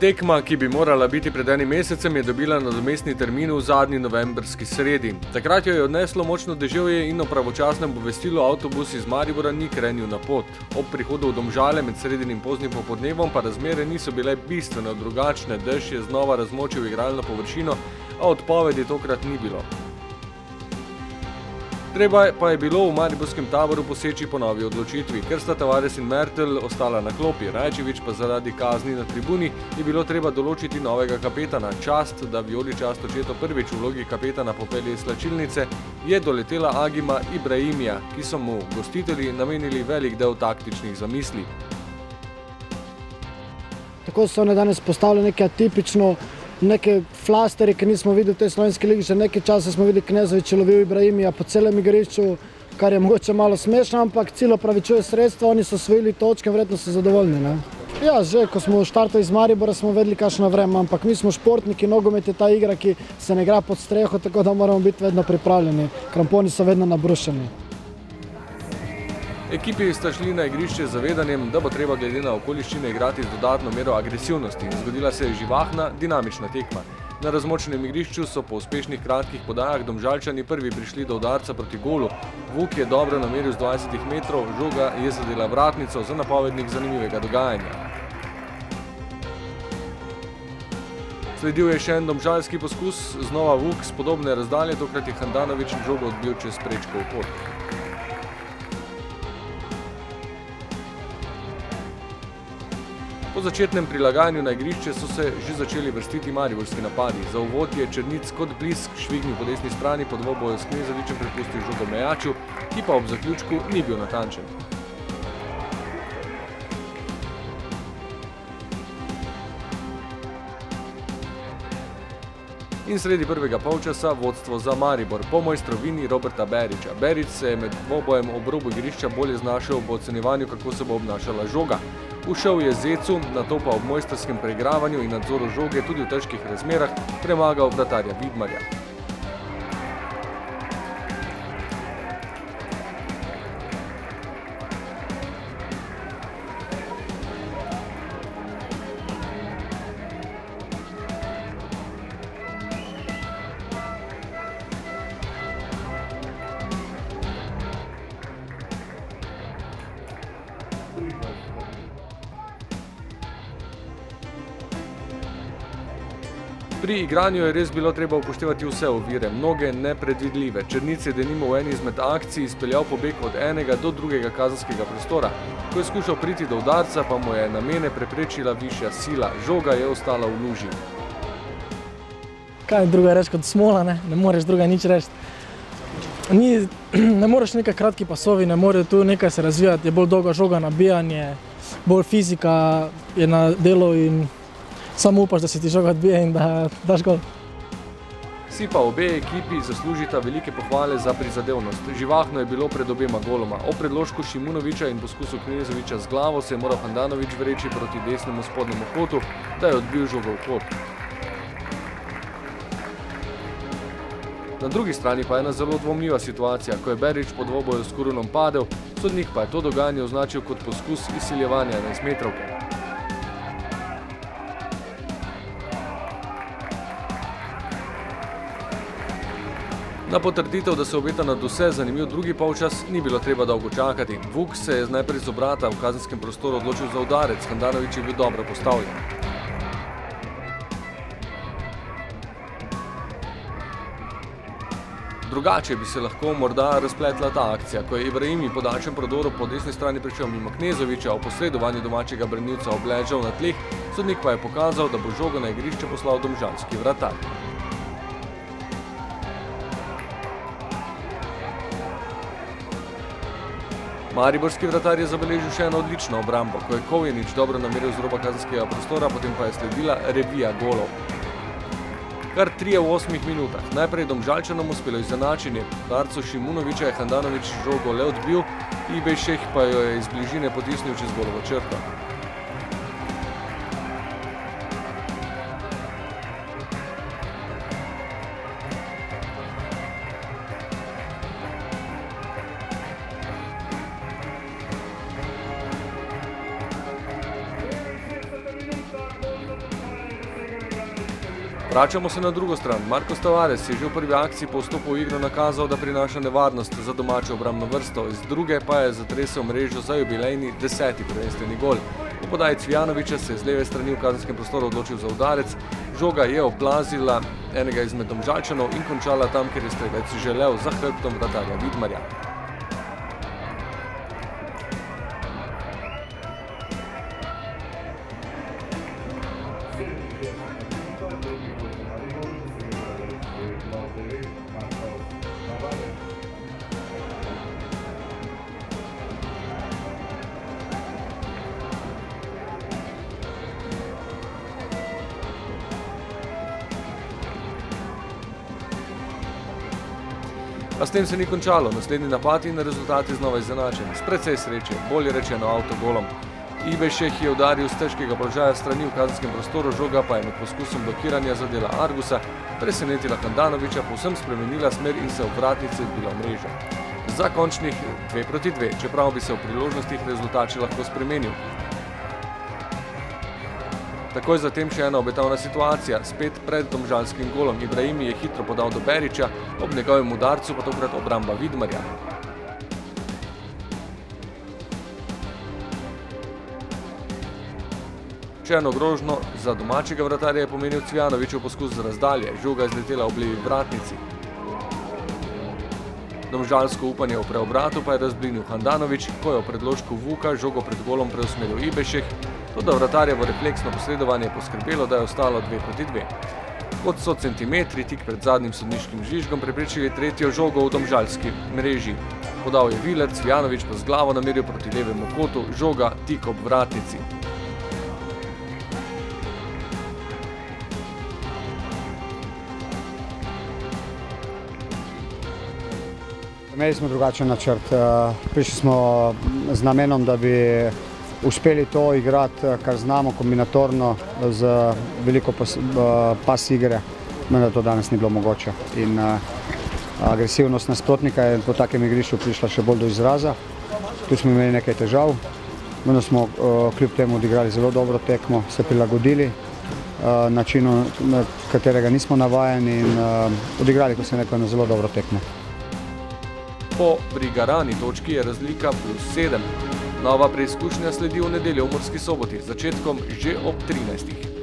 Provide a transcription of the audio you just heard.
Tekma, ki bi morala biti pred enim mesecem, je dobila nadomestni termin v zadnji novembrski sredi. Takrat jo je odneslo močno deževje in o pravočasnem obvestilu avtobus iz Maribora ni krenil na pot. Ob prihodu v Domžale med sredinim poznim popoldnevom pa razmere niso bile bistveno drugačne, dež je znova razmočil igralno površino, a odpovedi tokrat ni bilo. Treba pa je bilo v mariborskem taboru poseči po novi odločitvi, ker sta Tavares in Mertel ostala na klopi, Rajčević pa zaradi kazni na tribuni je bilo treba določiti novega kapetana. Čast, da vijoličast očeto prvič v vlogi kapetana popelje iz slačilnice, je doletela Agima Ibrahimija, ki so mu gostitelji namenili velik del taktičnih zamisli. Tako so one danes postavili nekaj atipično, neke flasteri, ki nismo videli v tej slovenski ligi, že nekaj časa smo videli Knezović lovil Ibrahimija po celem igrišču, kar je mogoče malo smešno, ampak cilj opravičuje sredstva, oni so osvojili točke, verjetno so zadovoljni, ne? Ja, že ko smo štartali iz Maribora, smo vedeli kakšno vreme, ampak mi smo športniki, nogomet je ta igra, ki se ne igra pod streho, tako da moramo biti vedno pripravljeni, kramponi so vedno nabrušeni. Ekipi sta šli na igrišče z zavedanjem, da bo treba glede na okoliščine igrati z dodatno mero agresivnosti. Zgodila se je živahna, dinamična tekma. Na razmočenem igrišču so po uspešnih kratkih podajah Domžalčani prvi prišli do udarca proti golu. Vuk je dobro nameril z 20 metrov, žoga je zadela vratnico za napovednik zanimivega dogajanja. Sledil je še en domžalski poskus, znova Vuk z podobne razdalje, tokrat je Handanović žogo odbil čez prečkov pot. Po začetnem prilagajanju na igrišče so se že začeli vrstiti mariborski napadi. Za uvod je Črnic kot blisk švignil po desni strani, po dvoboju s Knezovićem prepustil žogo Mejaču, ki pa ob zaključku ni bil natančen. In sredi prvega polčasa vodstvo za Maribor po mojstrovini Roberta Berića. Berić se je med dvobojem ob robu igrišča bolje znašel v ocenjevanju, kako se bo obnašala žoga. Ušel je Zecu, nato pa ob mojstrskem preigravanju in nadzoru žoge tudi v težkih razmerah premagal vratarja Vidmarja. Pri igranju je res bilo treba upoštevati vse ovire, mnoge nepredvidljive. Črnic je denimo v eni izmed akcij izpeljal pobeg od enega do drugega kazenskega prostora. Ko je skušal priti do udarca, pa mu je namene preprečila višja sila. Žoga je ostala v luži. Kaj druga reči kot smola, ne moreš druga nič reči. Ne moreš nekaj kratki pasovi, ne more tu nekaj se razvijati, je bolj dolga žoga, nabijanje, bolj fizika je na delu in samo upaš, da se ti žoga odbije in da daš gol. Si pa obe ekipi zaslužita velike pohvale za prizadevnost. Živahno je bilo pred obema goloma. O predložku Šimunovića in poskusu Knezovića z glavo se je moral Handanović vreči proti desnemu spodnemu kotu, da je odbil žogo v kot. Na drugi strani pa je ena zelo dvomljiva situacija, ko je Berić po dvoboju s Kurunom padel, sodnik pa je to dogajanje označil kot poskus izsiljevanja 11-metrovke. Na potrditev, da se obeta nadvse zanimiv drugi polčas, ni bilo treba dolgo čakati. Vuk se je najprej z obrata v kazenskem prostoru odločil za udarec, Handanović je bil dobro postavljen. Drugače bi se lahko morda razpletla ta akcija, ko je Ibrahimi po daljšem prodoru po desni strani prišel mimo Knezovića, o posredovanju domačega branilca obležal na tleh, sodnik pa je pokazal, da bo žogo na igrišče poslal domžalski vratar. Mariborski vratar je zabeležil še eno odlično obrambo, ko je Kovjenić dobro nameril z roba kazenskega prostora, potem pa je sledila revija golov. Kar 3 v 8 minutah. Najprej Domžalčanom uspelo izenačenje. Udarcu Šimunovića je Handanović žogo le odbil, Ibejšek pa jo je iz bližine potisnil čez golovo črto. Vračamo se na drugo stran. Marcos Tavares je že v prvi akciji po vstopu v igro nakazal, da prinaša nevarnost za domačo obrambno vrsto, iz druge pa je zatresel mrežo za jubilejni 10. prvenstveni gol. Po podaji Cvijanovića se je z leve strani v kazenskem prostoru odločil za udarec, žoga je oplazila enega izmed Domžalčanov in končala tam, kjer je strelec želel, za hrbtom vratarja Vidmarja. A s tem se ni končalo. Naslednji napad in rezultat je znova izenačen. S precej sreče, bolje rečeno avtogolom. Ibešek je udaril z težkega položaja strani v kazenskem prostoru, žoga pa je med poskusom blokiranja zadela Argusa, presenetila Handanovića, povsem spremenila smer in se v vratnici odbila v mrežo. Za končnih 2-2, čeprav bi se v priložnostih rezultat še lahko spremenil. Takoj zatem še ena obetavna situacija, spet pred domžalskim golom. Ibrahimi je hitro podal do Berića, ob njegovem udarcu pa tokrat obramba Vidmarja. Še eno grožnjo za domačega vratarja je pomenil Cvijanovićev poskus z razdalje, žoga je zletela v levi vratnici. Domžalsko upanje v preobratu pa je razblinil Handanović, ko je v predložku Vuka žogo pred golom preusmeril Ibešek, toda vratarjevo refleksno posredovanje je poskrbelo, da je ostalo 2-2. Kot so centimetri tik pred zadnjim sodniškim žvižgom preprečili tretjo žogo v domžalski mreži. Podal je Viler, Cvijanović pa z glavo nameril proti levemu kotu, žoga tik ob vratnici. Imeli smo drugačen načrt. Prišli smo z namenom, da bi uspeli to igrati, kar znamo, kombinatorno z veliko pas igre, vendar to danes ni bilo mogoče. In agresivnost nasprotnika je po takem igrišču prišla še bolj do izraza. Tu smo imeli nekaj težav, vendar smo kljub temu odigrali zelo dobro tekmo, se prilagodili načinu, na katerega nismo navajeni in odigrali, ko se neko, na zelo dobro tekmo. Po prigarani točki je razlika +7. Nova preizkušnja sledi v nedeljo v Murski Soboti, z začetkom že ob 13.